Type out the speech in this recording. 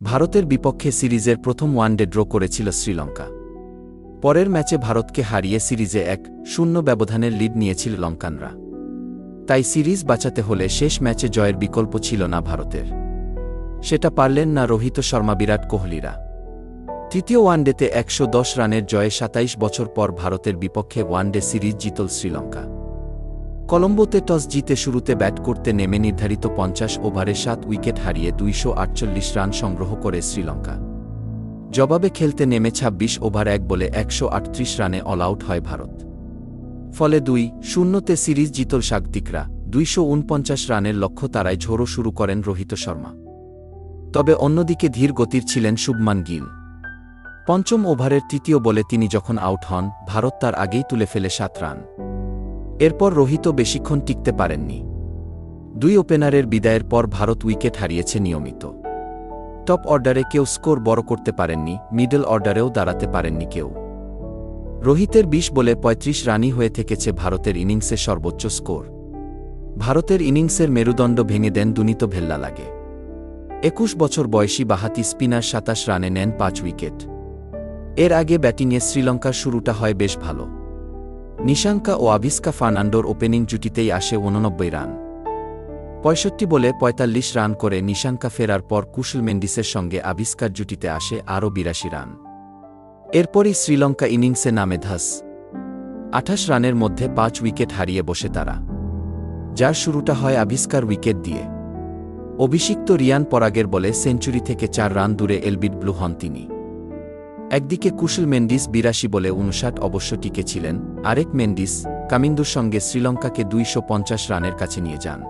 ভারতের বিপক্ষে সিরিজের প্রথম ওয়ানডে ড্র করেছিল শ্রীলঙ্কা। পরের ম্যাচে ভারতকে হারিয়ে সিরিজে 1-0 ব্যবধানের লিড নিয়েছিল লঙ্কানরা। তাই সিরিজ বাঁচাতে হলে শেষ ম্যাচে জয়ের বিকল্প ছিল না ভারতের। সেটা পারলেন না রোহিত শর্মা, বিরাট কোহলিরা। তৃতীয় ওয়ানডেতে 110 রানের জয়ে 27 বছর পর ভারতের বিপক্ষে ওয়ানডে সিরিজ জিতল শ্রীলঙ্কা। কলম্বোতে টস জিতে শুরুতে ব্যাট করতে নেমে নির্ধারিত 50 ওভারে 7 উইকেট হারিয়ে 248 রান সংগ্রহ করে শ্রীলঙ্কা। জবাবে খেলতে নেমে 26 ওভার 1 বলে 138 রানে অল আউট হয় ভারত। ফলে 2-0 সিরিজ জিতল স্বাগতিকরা। 249 রানের লক্ষ্য তারায় ঝোড়ো শুরু করেন রোহিত শর্মা। তবে অন্যদিকে ধীর গতির ছিলেন শুভমান গিল। পঞ্চম ওভারের তৃতীয় বলে তিনি যখন আউট হন, ভারত তার আগেই তুলে ফেলে 7 রান। এরপর রোহিত বেশিক্ষণ টিকতে পারেননি। 2 ওপেনারের বিদায়ের পর ভারত উইকেট হারিয়েছে নিয়মিত। টপ অর্ডারে কেউ স্কোর বড় করতে পারেননি, মিডল অর্ডারেও দাঁড়াতে পারেননি কেউ। রোহিতের 20 বলে 35 রানই হয়ে থেকেছে ভারতের ইনিংসের সর্বোচ্চ স্কোর। ভারতের ইনিংসের মেরুদণ্ড ভেঙে দেন দুনিত ভেল্লালাগে। 21 বছর বয়সী বাঁহাতি স্পিনার 27 রানে নেন 5 উইকেট। এর আগে ব্যাটিংয়ে শ্রীলঙ্কার শুরুটা হয় বেশ ভালো। নিশাঙ্কা ও আভিস্কা ফার্নান্ডোর ওপেনিং জুটিতেই আসে 89 রান। 65 বলে 45 রান করে নিশাঙ্কা ফেরার পর কুশল মেন্ডিসের সঙ্গে আভিস্কার জুটিতে আসে আরও 82 রান। এরপরই শ্রীলঙ্কা ইনিংসে নামে ধস। 28 রানের মধ্যে 5 উইকেট হারিয়ে বসে তারা, যার শুরুটা হয় আভিস্কার উইকেট দিয়ে। অভিষিক্ত রিয়ান পরাগের বলে সেঞ্চুরি থেকে 4 রান দূরে এলবিড ব্লু হন তিনি। একদিকে কুশল মেন্ডিস 82 বলে 59 অবশ্য টিকে ছিলেন, আরেক মেন্ডিস কামিন্দুর সঙ্গে শ্রীলঙ্কাকে 250 রানের কাছে নিয়ে যান।